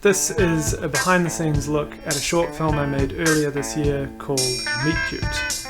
This is a behind the scenes look at a short film I made earlier this year called Meet Cute.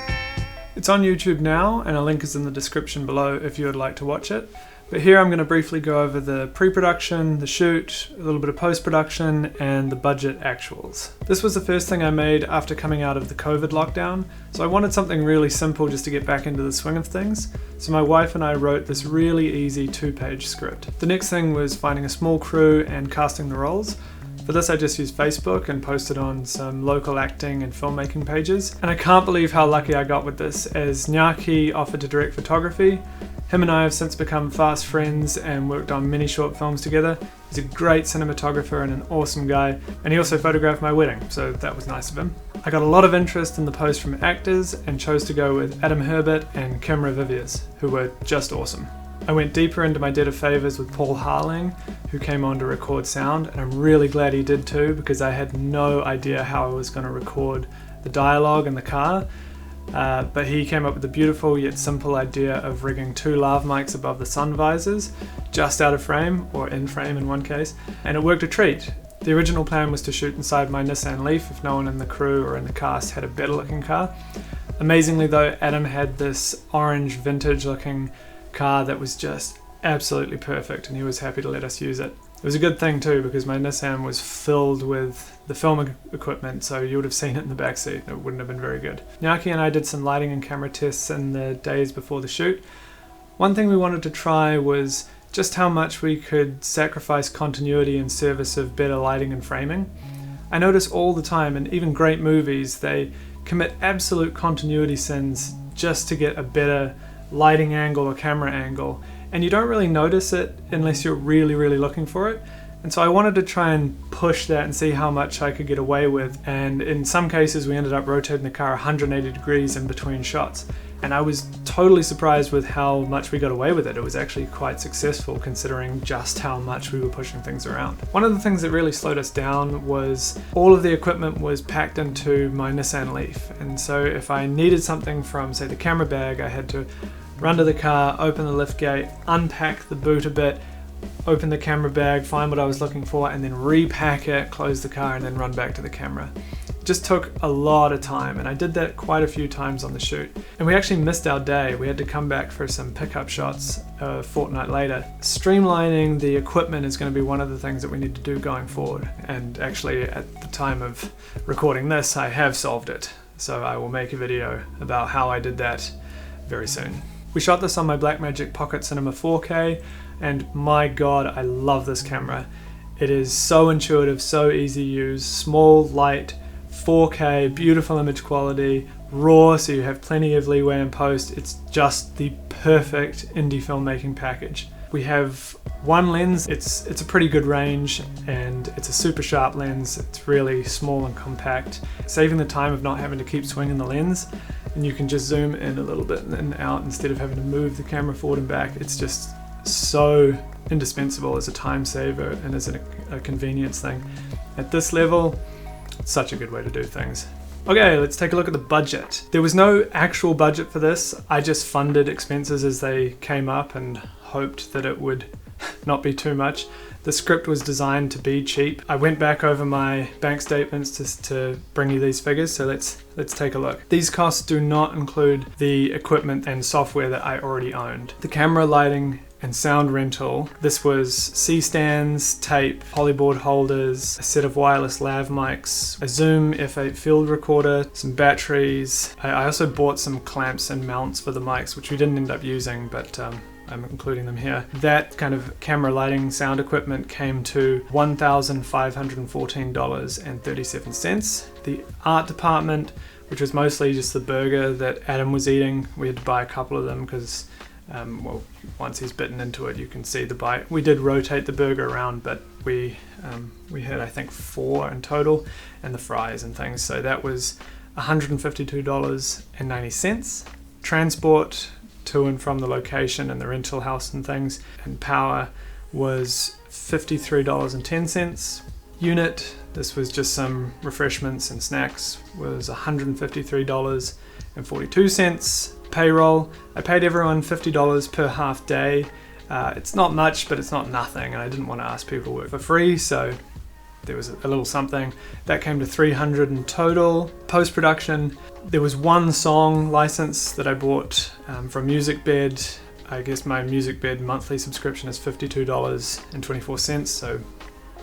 It's on YouTube now and a link is in the description below if you would like to watch it. But here I'm going to briefly go over the pre-production, the shoot, a little bit of post-production and the budget actuals. This was the first thing I made after coming out of the COVID lockdown, so I wanted something really simple just to get back into the swing of things. So my wife and I wrote this really easy 2-page script. The next thing was finding a small crew and casting the roles. For this I just used Facebook and posted on some local acting and filmmaking pages. And I can't believe how lucky I got with this, as Nyaki offered to direct photography. Him and I have since become fast friends and worked on many short films together. He's a great cinematographer and an awesome guy, and he also photographed my wedding, so that was nice of him. I got a lot of interest in the post from actors and chose to go with Adam Herbert and Kim Revivius, who were just awesome. I went deeper into my debt of favours with Paul Harling, who came on to record sound, and I'm really glad he did too, because I had no idea how I was going to record the dialogue in the car. But he came up with the beautiful yet simple idea of rigging 2 lav mics above the sun visors, just out of frame, or in frame in one case, and it worked a treat. The original plan was to shoot inside my Nissan Leaf if no one in the crew or in the cast had a better looking car. Amazingly though, Adam had this orange vintage looking car that was just absolutely perfect, and he was happy to let us use it. It was a good thing too, because my Nissan was filled with the film equipment, so you would have seen it in the backseat. It wouldn't have been very good. Nyaki and I did some lighting and camera tests in the days before the shoot. One thing we wanted to try was just how much we could sacrifice continuity in service of better lighting and framing. I notice all the time, in even great movies, they commit absolute continuity sins just to get a better lighting angle or camera angle, and you don't really notice it unless you're really looking for it. And so I wanted to try and push that and see how much I could get away with, and in some cases we ended up rotating the car 180 degrees in between shots, and I was totally surprised with how much we got away with it. It was actually quite successful considering just how much we were pushing things around. One of the things that really slowed us down was all of the equipment was packed into my Nissan Leaf, and so if I needed something from, say, the camera bag, I had to run to the car, open the lift gate, unpack the boot a bit, open the camera bag, find what I was looking for, and then repack it, close the car, and then run back to the camera. It just took a lot of time, and I did that quite a few times on the shoot. And we actually missed our day. We had to come back for some pickup shots a fortnight later. Streamlining the equipment is going to be one of the things that we need to do going forward. And actually, at the time of recording this, I have solved it. So I will make a video about how I did that very soon. We shot this on my Blackmagic Pocket Cinema 4K, and my god, I love this camera. It is so intuitive, so easy to use, small, light, 4K, beautiful image quality, raw, so you have plenty of leeway in post. It's just the perfect indie filmmaking package. We have one lens, it's a pretty good range, and it's a super sharp lens. It's really small and compact, saving the time of not having to keep swinging the lens, and you can just zoom in a little bit and out instead of having to move the camera forward and back. It's just so indispensable as a time saver and as a convenience thing. At this level, it's such a good way to do things. Okay, let's take a look at the budget. There was no actual budget for this. I just funded expenses as they came up and hoped that it would not be too much. The script was designed to be cheap. I went back over my bank statements just to bring you these figures, so let's take a look. These costs do not include the equipment and software that I already owned. The camera, lighting, and sound rental. This was C-stands, tape, polyboard holders, a set of wireless lav mics, a Zoom F8 field recorder, some batteries. I also bought some clamps and mounts for the mics, which we didn't end up using, but I'm including them here. That kind of camera, lighting, sound equipment came to $1,514.37. The art department, which was mostly just the burger that Adam was eating, we had to buy a couple of them because well, once he's bitten into it, you can see the bite. We did rotate the burger around, but we had, I think, 4 in total, and the fries and things. So that was $152.90. Transport to and from the location and the rental house and things, and power was $53.10. Unit, this was just some refreshments and snacks, was $153.42. Payroll, I paid everyone $50 per half day. It's not much, but it's not nothing, and I didn't want to ask people to work for free, so there was a little something. That came to $300 in total. Post-production, there was one song license that I bought from MusicBed. I guess my MusicBed monthly subscription is $52.24, so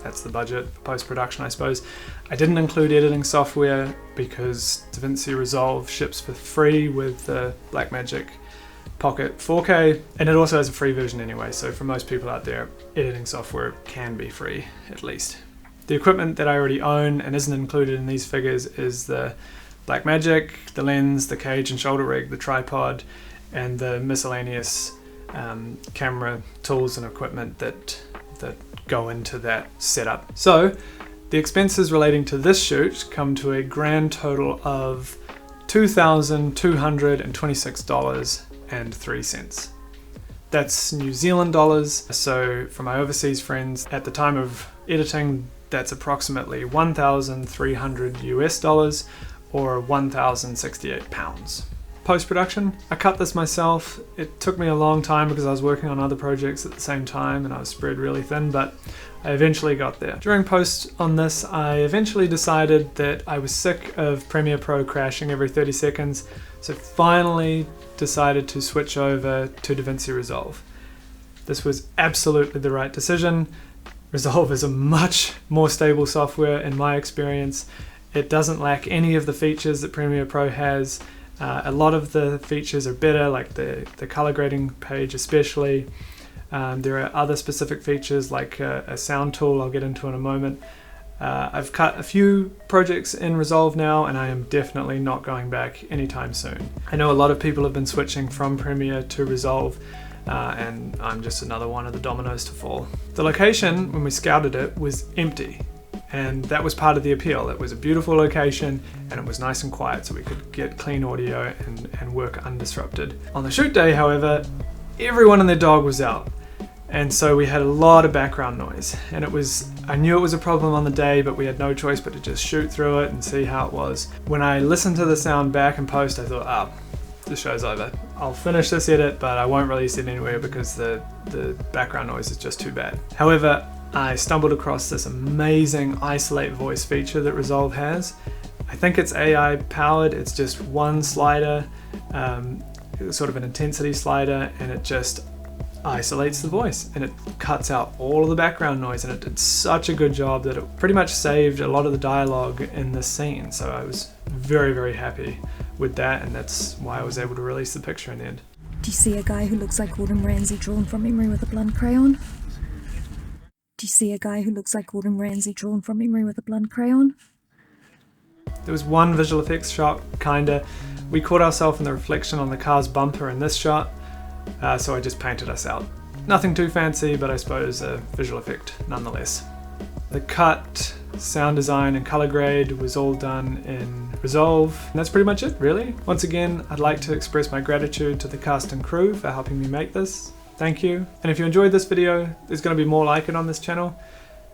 that's the budget for post-production, I suppose. I didn't include editing software because DaVinci Resolve ships for free with the Blackmagic Pocket 4K, and it also has a free version anyway, so for most people out there, editing software can be free, at least. The equipment that I already own and isn't included in these figures is the Blackmagic, the lens, the cage and shoulder rig, the tripod, and the miscellaneous camera tools and equipment that go into that setup. So the expenses relating to this shoot come to a grand total of $2,226.03. That's New Zealand dollars. So for my overseas friends, at the time of editing, that's approximately 1,300 US dollars or 1,068 pounds. Post-production, I cut this myself. It took me a long time because I was working on other projects at the same time and I was spread really thin, but I eventually got there. During post on this, I eventually decided that I was sick of Premiere Pro crashing every 30 seconds, so finally decided to switch over to DaVinci Resolve. This was absolutely the right decision. Resolve is a much more stable software in my experience. It doesn't lack any of the features that Premiere Pro has. A lot of the features are better, like the color grading page especially. There are other specific features like a sound tool I'll get into in a moment. I've cut a few projects in Resolve now and I am definitely not going back anytime soon. I know a lot of people have been switching from Premiere to Resolve and I'm just another one of the dominoes to fall. The location, when we scouted it, was empty. And that was part of the appeal. It was a beautiful location and it was nice and quiet so we could get clean audio and work undisrupted. On the shoot day, however, everyone and their dog was out. And so we had a lot of background noise. And I knew it was a problem on the day, but we had no choice but to just shoot through it and see how it was. When I listened to the sound back in post, I thought, the show's over. I'll finish this edit, but I won't release it anywhere because the background noise is just too bad. However, I stumbled across this amazing isolate voice feature that Resolve has. I think it's AI powered. It's just one slider, sort of an intensity slider, and it just isolates the voice and it cuts out all of the background noise, and it did such a good job that it pretty much saved a lot of the dialogue in this scene. So I was very, very happy with that, and that's why I was able to release the picture in the end. Do you see a guy who looks like Gordon Ramsay drawn from memory with a blunt crayon? Do you see a guy who looks like Gordon Ramsay drawn from memory with a blunt crayon? There was one visual effects shot, kinda. We caught ourselves in the reflection on the car's bumper in this shot, so I just painted us out. Nothing too fancy, but I suppose a visual effect nonetheless. The cut, sound design and color grade was all done in Resolve, and that's pretty much it, really. Once again, I'd like to express my gratitude to the cast and crew for helping me make this. Thank you. And if you enjoyed this video, there's going to be more like it on this channel.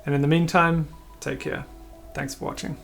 And in the meantime, take care. Thanks for watching.